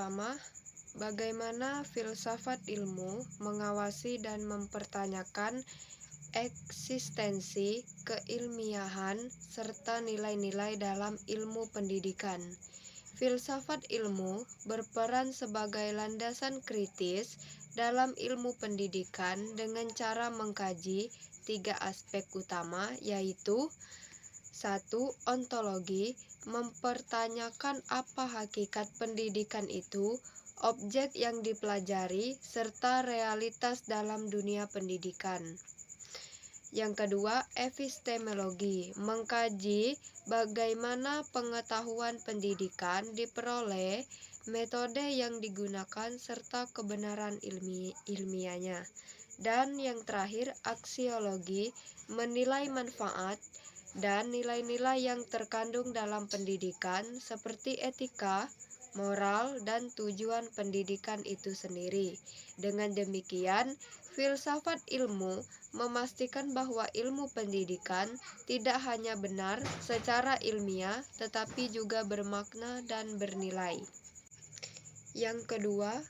pertama, bagaimana filsafat ilmu mengawasi dan mempertanyakan eksistensi, keilmiahan, serta nilai-nilai dalam ilmu pendidikan. Filsafat ilmu berperan sebagai landasan kritis dalam ilmu pendidikan dengan cara mengkaji 3 aspek utama, yaitu 1. Ontologi, mempertanyakan apa hakikat pendidikan itu, objek yang dipelajari, serta realitas dalam dunia pendidikan. Yang kedua, epistemologi, mengkaji bagaimana pengetahuan pendidikan diperoleh, metode yang digunakan, serta kebenaran ilmiahnya. Dan yang terakhir, aksiologi, menilai manfaat dan nilai-nilai yang terkandung dalam pendidikan seperti etika, moral, dan tujuan pendidikan itu sendiri. Dengan demikian, filsafat ilmu memastikan bahwa ilmu pendidikan tidak hanya benar secara ilmiah, tetapi juga bermakna dan bernilai. Yang kedua,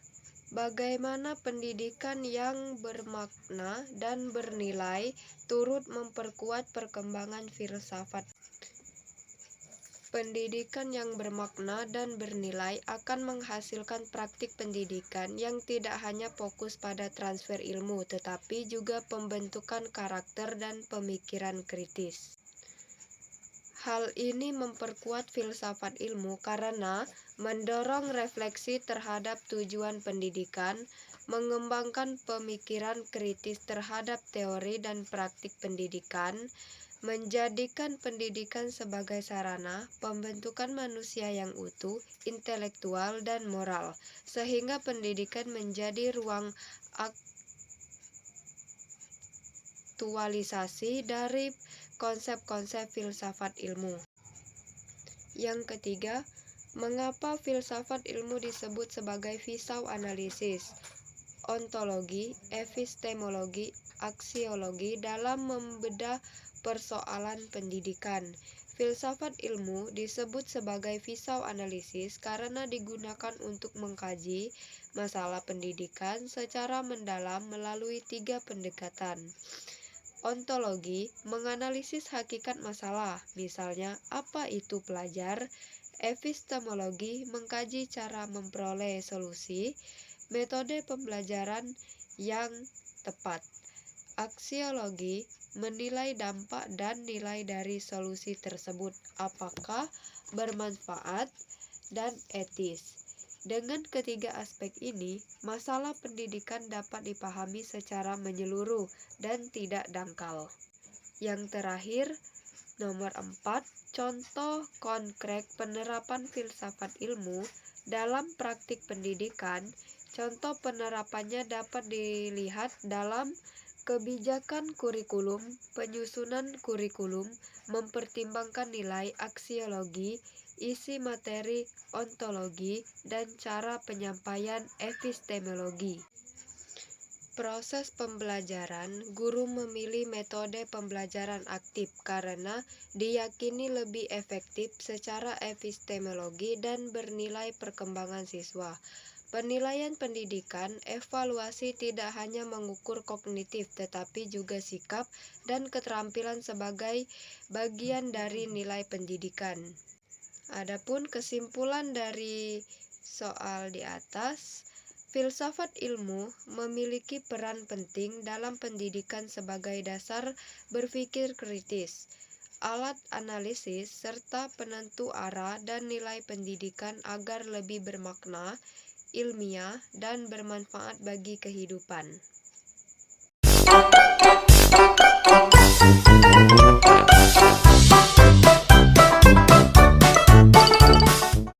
bagaimana pendidikan yang bermakna dan bernilai turut memperkuat perkembangan filsafat. Pendidikan yang bermakna dan bernilai akan menghasilkan praktik pendidikan yang tidak hanya fokus pada transfer ilmu, tetapi juga pembentukan karakter dan pemikiran kritis. Hal ini memperkuat filsafat ilmu karena mendorong refleksi terhadap tujuan pendidikan, mengembangkan pemikiran kritis terhadap teori dan praktik pendidikan, menjadikan pendidikan sebagai sarana pembentukan manusia yang utuh, intelektual, dan moral, sehingga pendidikan menjadi ruang aktualisasi dari konsep-konsep filsafat ilmu. Yang ketiga, mengapa filsafat ilmu disebut sebagai pisau analisis, ontologi, epistemologi, aksiologi dalam membedah persoalan pendidikan. Filsafat ilmu disebut sebagai pisau analisis karena digunakan untuk mengkaji masalah pendidikan secara mendalam melalui 3 pendekatan. Ontologi menganalisis hakikat masalah, misalnya apa itu pelajar. Epistemologi mengkaji cara memperoleh solusi, metode pembelajaran yang tepat. Aksiologi menilai dampak dan nilai dari solusi tersebut, apakah bermanfaat dan etis. Dengan ketiga aspek ini, masalah pendidikan dapat dipahami secara menyeluruh dan tidak dangkal. Yang terakhir, nomor 4, contoh konkret penerapan filsafat ilmu dalam praktik pendidikan. Contoh penerapannya dapat dilihat dalam kebijakan kurikulum, penyusunan kurikulum, mempertimbangkan nilai aksiologi, isi materi ontologi, dan cara penyampaian epistemologi. Proses pembelajaran, guru memilih metode pembelajaran aktif karena diyakini lebih efektif secara epistemologi dan bernilai perkembangan siswa. Penilaian pendidikan, evaluasi tidak hanya mengukur kognitif tetapi juga sikap dan keterampilan sebagai bagian dari nilai pendidikan. Adapun kesimpulan dari soal di atas, filsafat ilmu memiliki peran penting dalam pendidikan sebagai dasar berpikir kritis, alat analisis, serta penentu arah dan nilai pendidikan agar lebih bermakna, ilmiah, dan bermanfaat bagi kehidupan.